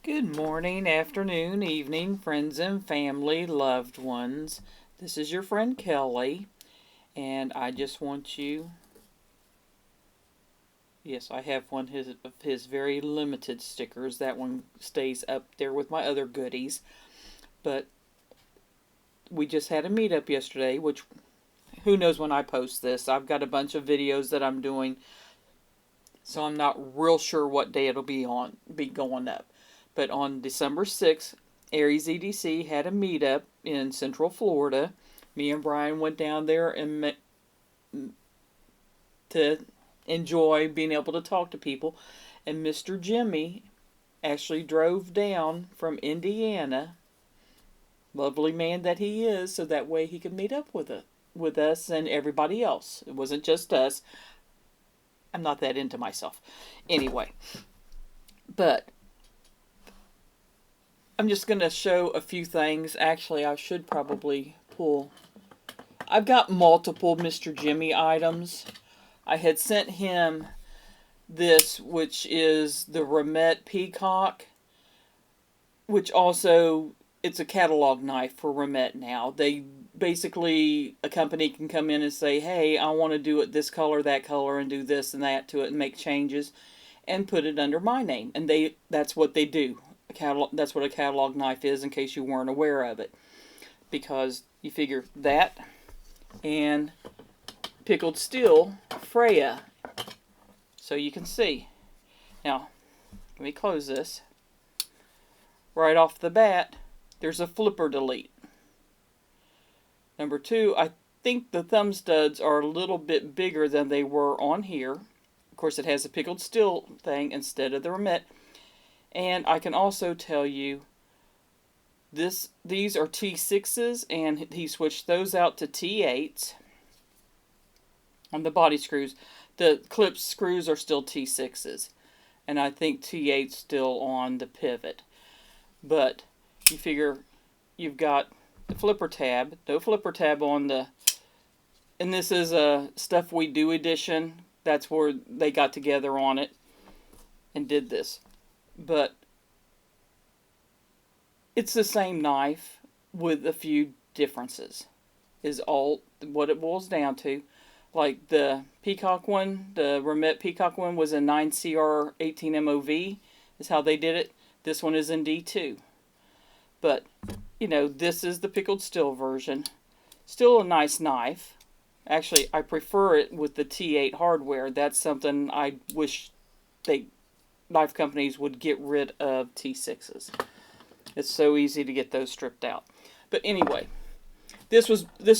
Good morning, afternoon, evening, friends and family, loved ones. This is your friend Kelly, and I just want you. Yes, I have one of his very limited stickers. That one stays up there with my other goodies. But we just had a meetup yesterday, which who knows when I post this. I've got a bunch of videos that I'm doing, so I'm not real sure what day it'll be going up. But on December 6th, Aries EDC had a meetup in Central Florida. Me and Brian went down there and to enjoy being able to talk to people. And Mr. Jimmie actually drove down from Indiana, lovely man that he is, so that way he could meet up with us and everybody else. It wasn't just us. I'm not that into myself. Anyway, but I'm just going to show a few things. Actually, I should probably pull. I've got multiple Mr. Jimmie items. I had sent him this, which is the Remet Peacock, which also, it's a catalog knife for Remet now. They basically, a company can come in and say, hey, I want to do it this color, that color, and do this and that to it and make changes and put it under my name. And that's what they do. That's what a catalog knife is, in case you weren't aware of it. Because you figure that and pickled steel Freya. So you can see. Now, let me close this. Right off the bat, there's a flipper delete. Number two, I think the thumb studs are a little bit bigger than they were on here. Of course, it has a pickled steel thing instead of the Remet. And I can also tell you, these are T6s, and he switched those out to T8s on the body screws. The clip screws are still T6s, and I think T8's still on the pivot. But you figure you've got the flipper tab, no flipper tab on the, and this is a Stuff We Do edition. That's where they got together on it and did this. But it's the same knife with a few differences, is all what it boils down to. Like the Peacock one, the Remet Peacock one was a 9CR 18 MOV, is how they did it. This one is in D2. But, you know, this is the pickled steel version. Still a nice knife. Actually, I prefer it with the T8 hardware. That's something I wish knife companies would get rid of T6s. It's so easy to get those stripped out. But anyway, this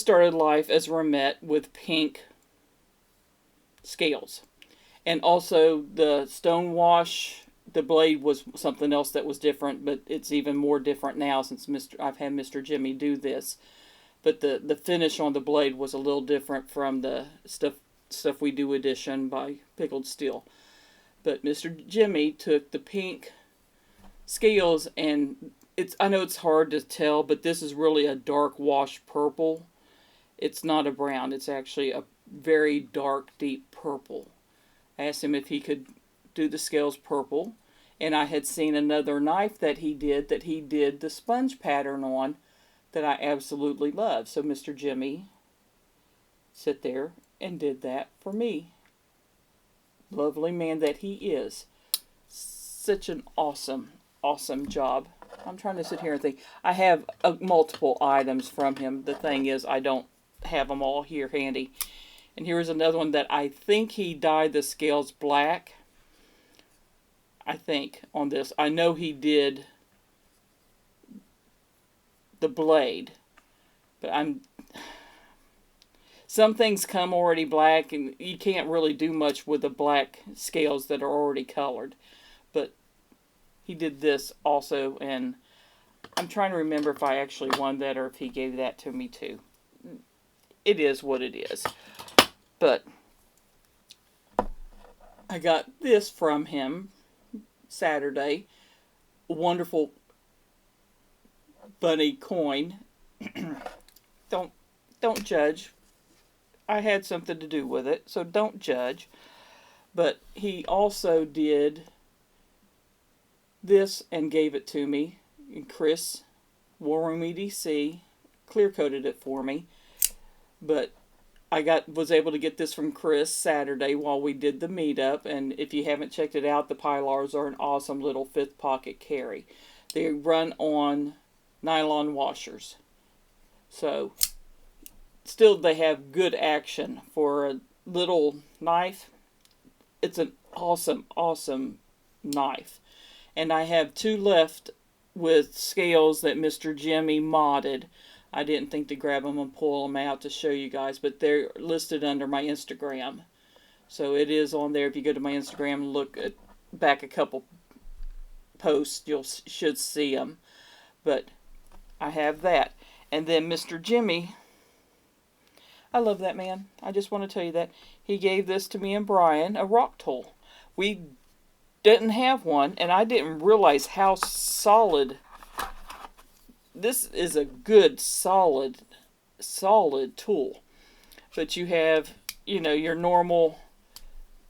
started life as Remet with pink scales. And also the Stonewash, the blade was something else that was different, but it's even more different now since I've had Mr. Jimmie do this. But the finish on the blade was a little different from the Stuff We Do edition by Pickled Steel. But Mr. Jimmie took the pink scales, and I know it's hard to tell, but this is really a dark wash purple. It's not a brown. It's actually a very dark, deep purple. I asked him if he could do the scales purple, and I had seen another knife that he did the sponge pattern on that I absolutely love. So Mr. Jimmie sat there and did that for me. Lovely man that he is. Such an awesome job. I'm trying to sit here and think. I have multiple items from him. The thing is, I don't have them all here handy. And here is another one that I think he dyed the scales black. I think on this. I know he did the blade. But some things come already black, and you can't really do much with the black scales that are already colored. But he did this also, and I'm trying to remember if I actually won that or if he gave that to me too. It is what it is. But I got this from him Saturday. A wonderful bunny coin. Don't judge. I had something to do with it, so don't judge. But he also did this and gave it to me. And Chris, War Room EDC, clear coated it for me. But I was able to get this from Chris Saturday while we did the meetup. And if you haven't checked it out, the Pylars are an awesome little 5th pocket carry. They run on nylon washers. So still they have good action for a little knife. It's an awesome, awesome knife. And I have 2 left with scales that Mr. Jimmie modded. I didn't think to grab them and pull them out to show you guys, but they're listed under my Instagram. So it is on there. If you go to my Instagram and look back a couple posts, you should see them. But I have that. And then Mr. Jimmie, I love that man. I just want to tell you that. He gave this to me and Brian, a rock tool. We didn't have one, and I didn't realize how solid. This is a good, solid tool. But you have, your normal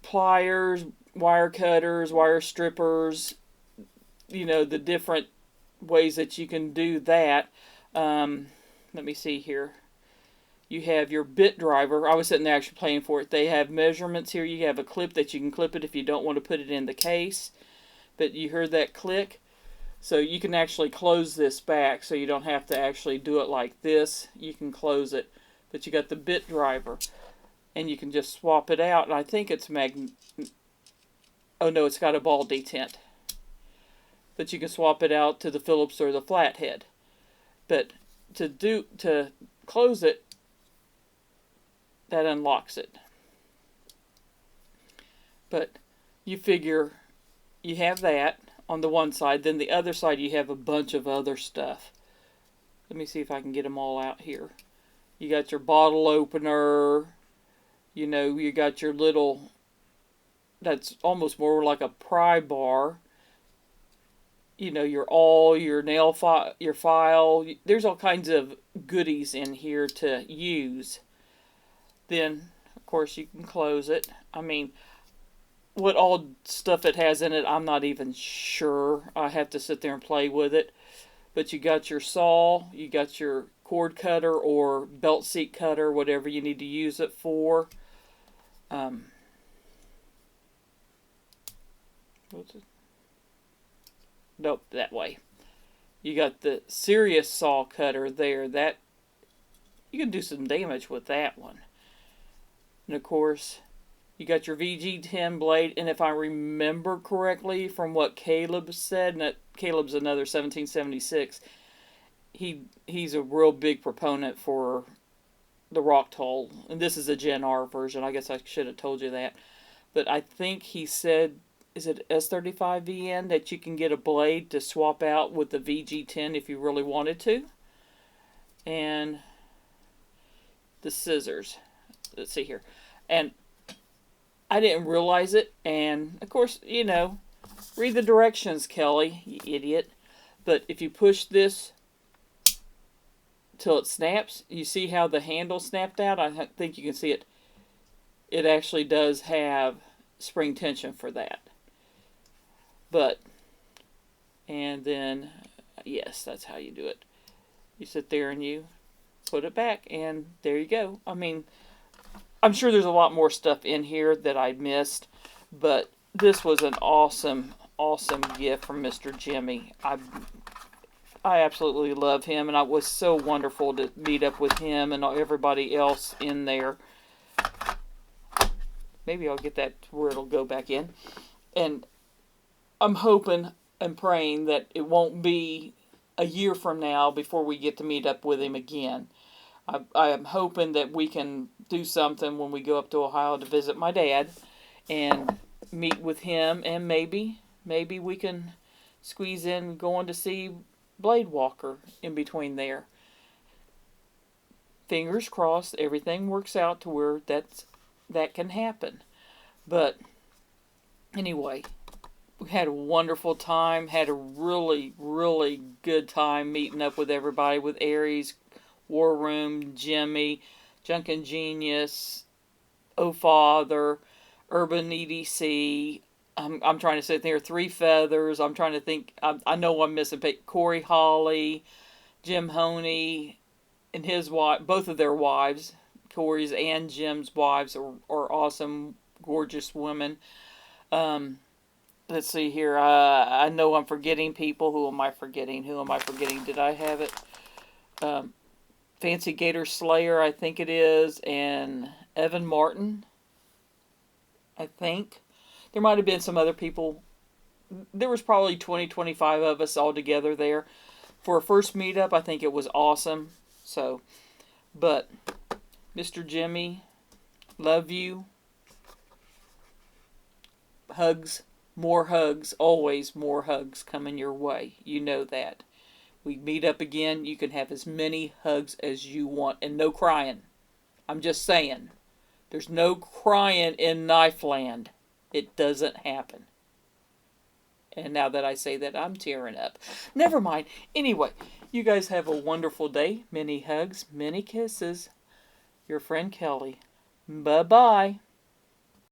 pliers, wire cutters, wire strippers, the different ways that you can do that. Let me see here. You have your bit driver. I was sitting there actually playing for it. They have measurements here. You have a clip that you can clip it if you don't want to put it in the case. But you heard that click? So you can actually close this back so you don't have to actually do it like this. You can close it. But you got the bit driver. And you can just swap it out. And I think it's oh no, it's got a ball detent. But you can swap it out to the Phillips or the flathead. But to close it, that unlocks it. But you figure you have that on the one side, then the other side you have a bunch of other stuff. Let me see if I can get them all out here. You got your bottle opener, you got your little, that's almost more like a pry bar. Your nail file, your file. There's all kinds of goodies in here to use. Then, of course, you can close it. I mean, what all stuff it has in it, I'm not even sure. I have to sit there and play with it. But you got your saw, you got your cord cutter or belt seat cutter, whatever you need to use it for. What's it? Nope, that way. You got the serious saw cutter there. That you can do some damage with that one. And of course, you got your VG10 blade. And if I remember correctly from what Caleb said, and Caleb's another 1776, he's a real big proponent for the rock tool. And this is a Gen R version. I guess I should have told you that. But I think he said, is it S35VN, that you can get a blade to swap out with the VG10 if you really wanted to. And the scissors. Let's see here. And I didn't realize it. And, of course, read the directions, Kelly, you idiot. But if you push this till it snaps, you see how the handle snapped out? I think you can see it. It actually does have spring tension for that. And then, yes, that's how you do it. You sit there and you put it back, and there you go. I mean, I'm sure there's a lot more stuff in here that I missed, but this was an awesome, awesome gift from Mr. Jimmie. I absolutely love him, and it was so wonderful to meet up with him and everybody else in there. Maybe I'll get that to where it'll go back in. And I'm hoping and praying that it won't be a year from now before we get to meet up with him again. I am hoping that we can do something when we go up to Ohio to visit my dad and meet with him, and maybe we can squeeze in going to see Blade Walker in between there. Fingers crossed everything works out to where that can happen. But anyway, we had a wonderful time, had a really, really good time meeting up with everybody, with Aries, War Room, Jimmie, Junkin' Genius, Oh Father, Urban EDC, I'm trying to sit there. Three Feathers. I'm trying to think. I know I'm missing Corey Holly, Jim Honey, and his wife. Both of their wives, Corey's and Jim's wives, are awesome, gorgeous women. Um, let's see here. I know I'm forgetting people. Who am I forgetting? Who am I forgetting? Did I have it? Um, Fancy Gator Slayer, I think it is, and Evan Martin, I think. There might have been some other people. There was probably 20, 25 of us all together there. For a first meetup, I think it was awesome. So, but, Mr. Jimmie, love you. Hugs, always more hugs coming your way. You know that. We meet up again, you can have as many hugs as you want, and no crying. I'm just saying. There's no crying in Knife Land. It doesn't happen. And now that I say that, I'm tearing up. Never mind. Anyway, you guys have a wonderful day. Many hugs, many kisses. Your friend Kelly. Bye-bye.